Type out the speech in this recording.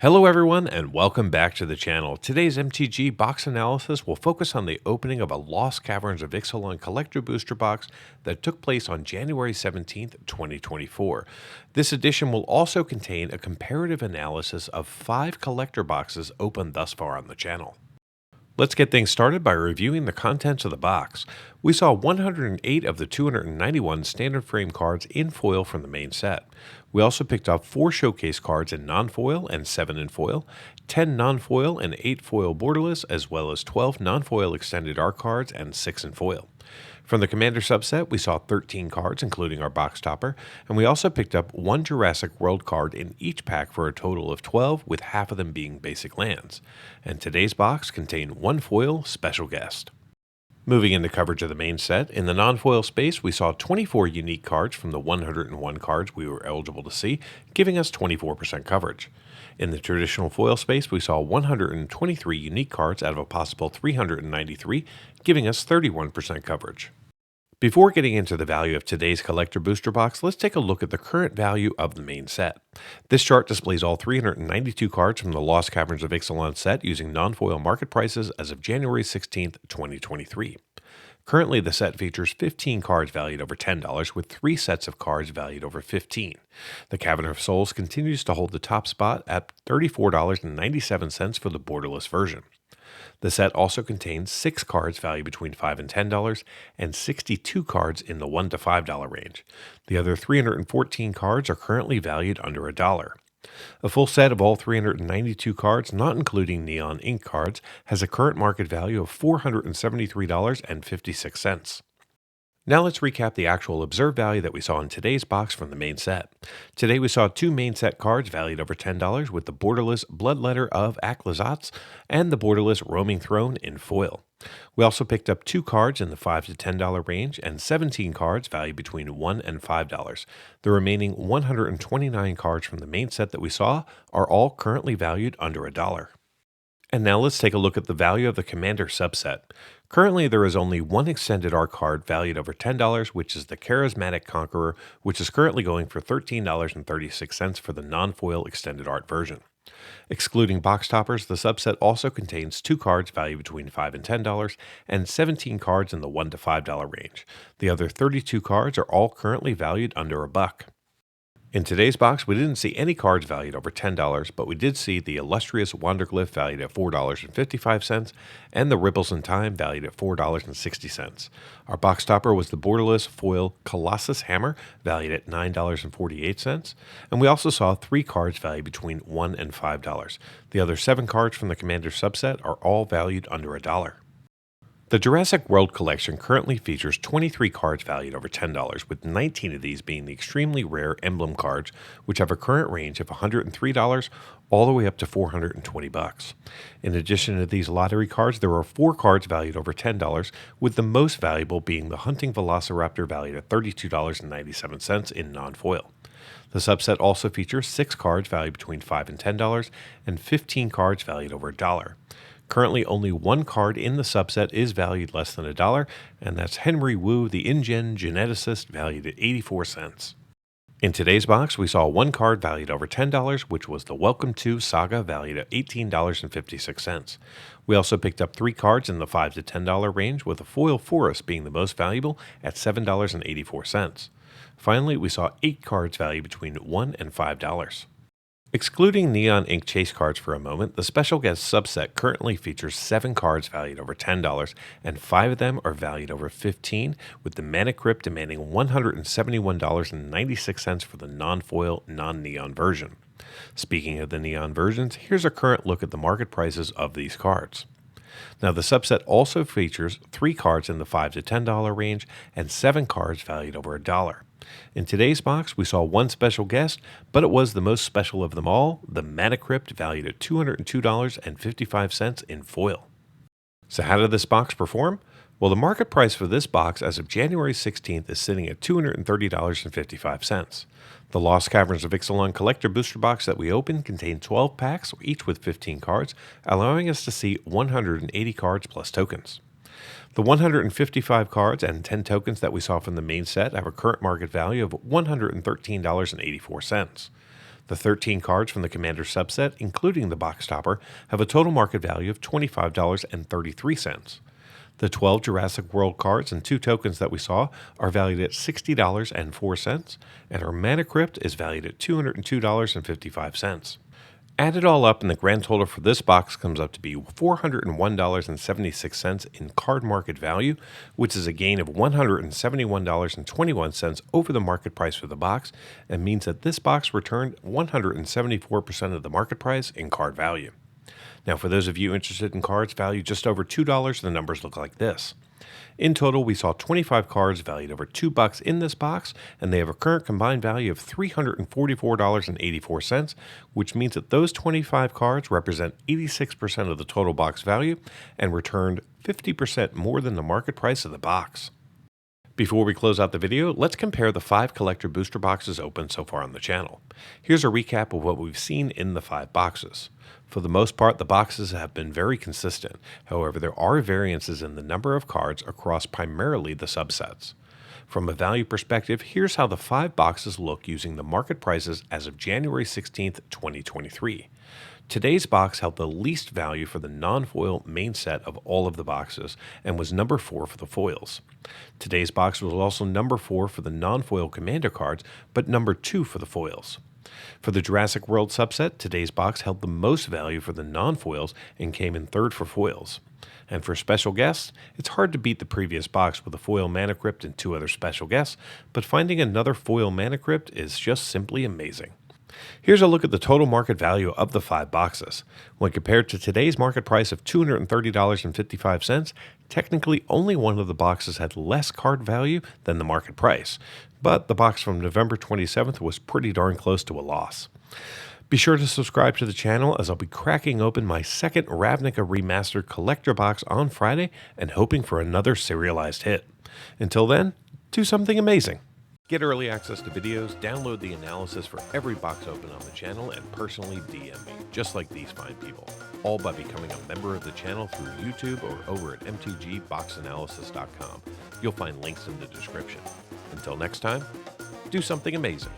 Hello everyone and welcome back to the channel. Today's MTG box analysis will focus on the opening of a Lost Caverns of Ixalan collector booster box that took place on January 17th, 2024. This edition will also contain a comparative analysis of 5 collector boxes opened thus far on the channel. Let's get things started by reviewing the contents of the box. We saw 108 of the 291 standard frame cards in foil from the main set. We also picked up 4 showcase cards in non-foil and 7 in foil, 10 non-foil and 8 foil borderless, as well as 12 non-foil extended art cards and 6 in foil. From the Commander subset, we saw 13 cards, including our box topper, and we also picked up 1 Jurassic World card in each pack for a total of 12, with half of them being basic lands. And today's box contained 1 foil special guest. Moving into coverage of the main set, in the non-foil space, we saw 24 unique cards from the 101 cards we were eligible to see, giving us 24% coverage. In the traditional foil space, we saw 123 unique cards out of a possible 393, giving us 31% coverage. Before getting into the value of today's collector booster box, let's take a look at the current value of the main set. This chart displays all 392 cards from the Lost Caverns of Ixalan set using non-foil market prices as of January 16, 2023. Currently, the set features 15 cards valued over $10, with 3 sets of cards valued over $15. The Cavern of Souls continues to hold the top spot at $34.97 for the borderless version. The set also contains 6 cards valued between $5 and $10 and 62 cards in the $1 to $5 range. The other 314 cards are currently valued under $1. A full set of all 392 cards, not including neon ink cards, has a current market value of $473.56. Now let's recap the actual observed value that we saw in today's box from the main set. Today we saw 2 main set cards valued over $10 with the borderless Bloodletter of Aklazatz and the borderless Roaming Throne in foil. We also picked up 2 cards in the $5 to $10 range and 17 cards valued between $1 and $5. The remaining 129 cards from the main set that we saw are all currently valued under $1. And now let's take a look at the value of the Commander subset. Currently, there is only 1 extended art card valued over $10, which is the Charismatic Conqueror, which is currently going for $13.36 for the non-foil extended art version. Excluding box toppers, the subset also contains 2 cards valued between $5 and $10 and 17 cards in the $1 to $5 range. The other 32 cards are all currently valued under $1. In today's box, we didn't see any cards valued over $10, but we did see the Illustrious Wanderglyph valued at $4.55 and the Ripples in Time valued at $4.60. Our box topper was the borderless foil Colossus Hammer valued at $9.48, and we also saw 3 cards valued between $1 and $5. The other 7 cards from the Commander subset are all valued under $1. The Jurassic World collection currently features 23 cards valued over $10, with 19 of these being the extremely rare emblem cards, which have a current range of $103 all the way up to $420. In addition to these lottery cards, there are 4 cards valued over $10, with the most valuable being the Hunting Velociraptor valued at $32.97 in non-foil. The subset also features 6 cards valued between $5 and $10 and 15 cards valued over $1. Currently, only 1 card in the subset is valued less than $1, and that's Henry Wu, the InGen Geneticist, valued at 84 cents. In today's box, we saw 1 card valued over $10, which was the Welcome to Saga, valued at $18.56. We also picked up 3 cards in the $5 to $10 range, with the Foil Forest being the most valuable at $7.84. Finally, we saw 8 cards valued between $1 and $5. Excluding neon ink chase cards for a moment, the special guest subset currently features 7 cards valued over $10, and 5 of them are valued over $15, with the Mana Crypt demanding $171.96 for the non-foil, non-neon version. Speaking of the neon versions, here's a current look at the market prices of these cards. Now, the subset also features 3 cards in the $5 to $10 range and 7 cards valued over $1. In today's box, we saw 1 special guest, but it was the most special of them all, the Mana Crypt, valued at $202.55 in foil. So how did this box perform? Well, the market price for this box as of January 16th is sitting at $230.55. The Lost Caverns of Ixalan collector booster box that we opened contained 12 packs, each with 15 cards, allowing us to see 180 cards plus tokens. The 155 cards and 10 tokens that we saw from the main set have a current market value of $113.84. The 13 cards from the Commander subset, including the box topper, have a total market value of $25.33. The 12 Jurassic World cards and 2 tokens that we saw are valued at $60.04, and our Mana Crypt is valued at $202.55. Add it all up, and the grand total for this box comes up to be $401.76 in card market value, which is a gain of $171.21 over the market price for the box, and means that this box returned 174% of the market price in card value. Now, for those of you interested in cards valued just over $2, the numbers look like this. In total, we saw 25 cards valued over $2 in this box, and they have a current combined value of $344.84, which means that those 25 cards represent 86% of the total box value and returned 50% more than the market price of the box. Before we close out the video, let's compare the 5 collector booster boxes opened so far on the channel. Here's a recap of what we've seen in the 5 boxes. For the most part, the boxes have been very consistent. However, there are variances in the number of cards across primarily the subsets. From a value perspective, here's how the 5 boxes look using the market prices as of January 16th, 2023. Today's box held the least value for the non-foil main set of all of the boxes and was number 4 for the foils. Today's box was also number 4 for the non-foil commander cards, but number 2 for the foils. For the Jurassic World subset, today's box held the most value for the non-foils and came in 3rd for foils. And for special guests, it's hard to beat the previous box with a foil Mana Crypt and 2 other special guests, but finding another foil Mana Crypt is just simply amazing. Here's a look at the total market value of the 5 boxes. When compared to today's market price of $230.55, technically only one of the boxes had less card value than the market price, but the box from November 27th was pretty darn close to a loss. Be sure to subscribe to the channel, as I'll be cracking open my second Ravnica Remastered collector box on Friday and hoping for another serialized hit. Until then, do something amazing. Get early access to videos, download the analysis for every box open on the channel, and personally DM me, just like these fine people, all by becoming a member of the channel through YouTube or over at mtgboxanalysis.com. You'll find links in the description. Until next time, do something amazing.